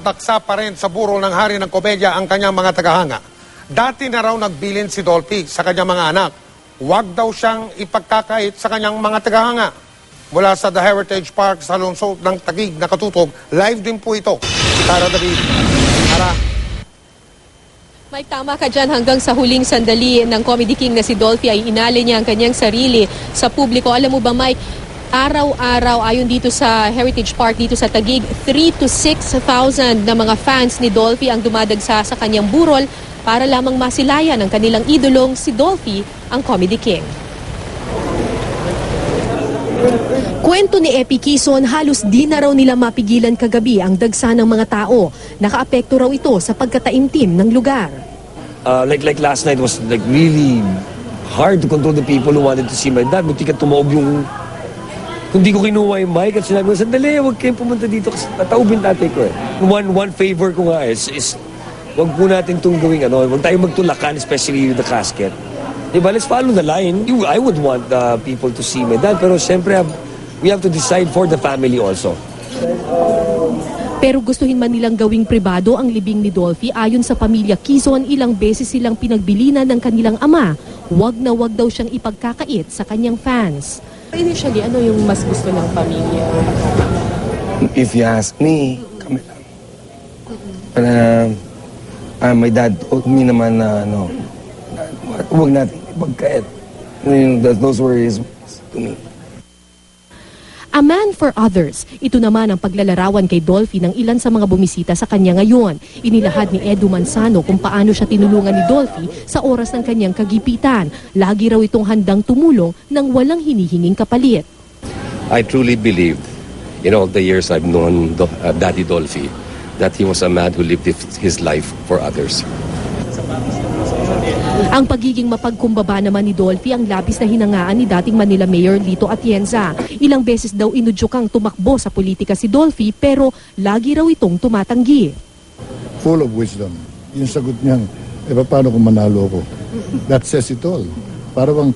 tumataksa pa rin sa burol ng hari ng komedya ang kanyang mga tagahanga. Dati na raw nagbilin si Dolphy sa kanyang mga anak. Huwag daw siyang ipagkakait sa kanyang mga tagahanga. Mula sa The Heritage Park sa lungsod ng Taguig na Katutog, live din po ito. Tara, David. Tara. Mike, tama ka dyan. Hanggang sa huling sandali ng Comedy King na si Dolphy ay inali niya ang kanyang sarili sa publiko. Alam mo ba, Mike, araw-araw ayon dito sa Heritage Park dito sa Taguig, 3,000 to 6,000 na mga fans ni Dolphy ang dumadagsa sa kanyang burol para lamang masilayan ang kanilang idolong si Dolphy, ang Comedy King. Kwento ni Epi Quezon, halos di na raw nila mapigilan kagabi ang dagsa ng mga tao. Nakaapekto raw ito sa pagkataimtim ng lugar. Like last night was like really hard to control the people who wanted to see my dad. Buti ka tumaob yung... Kung di ko kinuha yung mic at sinabi ko, sandali, huwag kayong pumunta dito kasi tataubin tatay ko eh. One favor ko nga is huwag po natin itong gawing huwag tayong magtulakan, especially with the casket. Diba, let's follow the line. I would want people to see my dad, pero siyempre we have to decide for the family also. Pero gustuhin man nilang gawing pribado ang libing ni Dolphy, ayon sa pamilya Quezon, ilang beses silang pinagbilinan ng kanilang ama. Huwag na huwag daw siyang ipagkakait sa kanyang fans. Initially, ano yung mas gusto ng pamilya? If you ask me, kami lang. My dad told me naman na huwag natin ipagkait. Those were his words to me. A man for others. Ito naman ang paglalarawan kay Dolphy ng ilan sa mga bumisita sa kanya ngayon. Inilahad ni Edu Manzano kung paano siya tinulungan ni Dolphy sa oras ng kanyang kagipitan. Lagi raw itong handang tumulong nang walang hinihinging kapalit. I truly believe in all the years I've known Daddy Dolphy that he was a man who lived his life for others. Ang pagiging mapagkumbaba naman ni Dolphy ang labis na hinangaan ni dating Manila Mayor Lito Atienza. Ilang beses daw inudyukang tumakbo sa politika si Dolphy pero lagi raw itong tumatanggi. Full of wisdom. Yung sagot niyang, paano kung manalo ako? That says it all. Para bang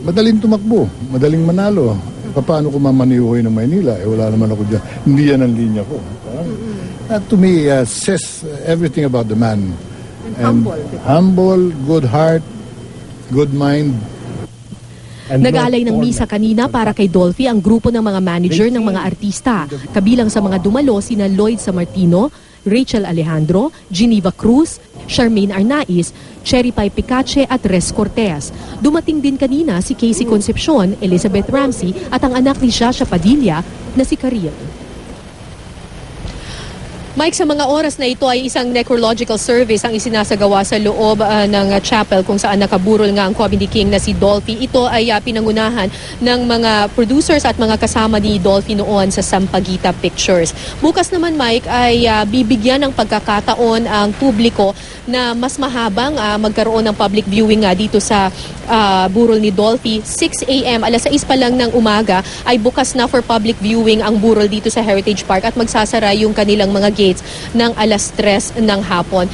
madaling tumakbo, madaling manalo. Paano kung mamanihoy ng Maynila? Wala naman ako dyan. Hindi yan ang linya ko. That to me says everything about the man. And humble, good heart, good mind. Nag-alay ng misa kanina para kay Dolphy ang grupo ng mga manager ng mga artista. Kabilang sa mga dumalo sina Lloyd Sammartino, Rachel Alejandro, Geneva Cruz, Charmaine Arnaiz, Cherry Pie Picache at Res Cortez. Dumating din kanina si Casey Concepcion, Elizabeth Ramsey at ang anak ni Shasha Padilla na si Karil. Mike, sa mga oras na ito ay isang necrological service ang isinasagawa sa loob ng chapel kung saan nakaburol nga ang Comedy King na si Dolphy. Ito ay pinangunahan ng mga producers at mga kasama ni Dolphy noon sa Sampaguita Pictures. Bukas naman, Mike, ay bibigyan ng pagkakataon ang publiko na mas mahabang magkaroon ng public viewing nga dito sa burol ni Dolphy. 6 a.m. alas 6 pa lang ng umaga ay bukas na for public viewing ang burol dito sa Heritage Park at magsasara yung kanilang mga gates ng alas 3 ng hapon.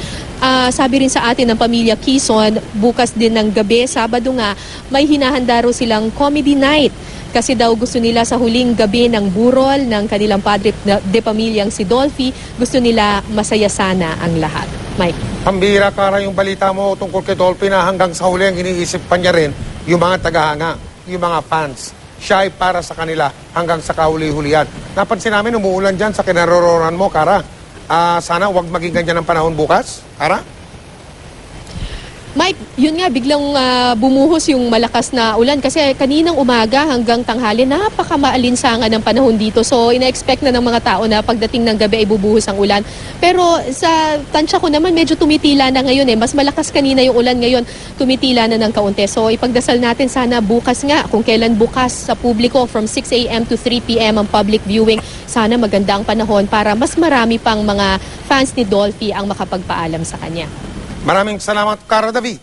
Sabi rin sa atin ng pamilya Quezon, bukas din ng gabi, Sabado nga, may hinahanda raw silang comedy night. Kasi daw gusto nila sa huling gabi ng burol ng kanilang padre de pamilyang si Dolphy, gusto nila masaya sana ang lahat. Mike. Pambira, Kara, yung balita mo tungkol kay Dolphy na hanggang sa huli ang iniisip pa niya rin yung mga tagahanga, yung mga fans. Siya ay para sa kanila hanggang sa kahuli-hulihan. Napansin namin, umuulan dyan sa kinaroroonan mo, Kara. Sana huwag maging ganyan ang panahon bukas, Kara? Mike, yun nga, biglang bumuhos yung malakas na ulan kasi kaninang umaga hanggang tanghali, napakamaalinsangan ng panahon dito. So, ina-expect na ng mga tao na pagdating ng gabi ay bubuhos ang ulan. Pero sa tansya ko naman, medyo tumitila na ngayon eh. Mas malakas kanina yung ulan ngayon, tumitila na ng kaunti. So, ipagdasal natin sana bukas nga, kung kailan bukas sa publiko from 6 a.m. to 3 p.m. ang public viewing. Sana maganda ang panahon para mas marami pang mga fans ni Dolphy ang makapagpaalam sa kanya. Maraming salamat, Kara David.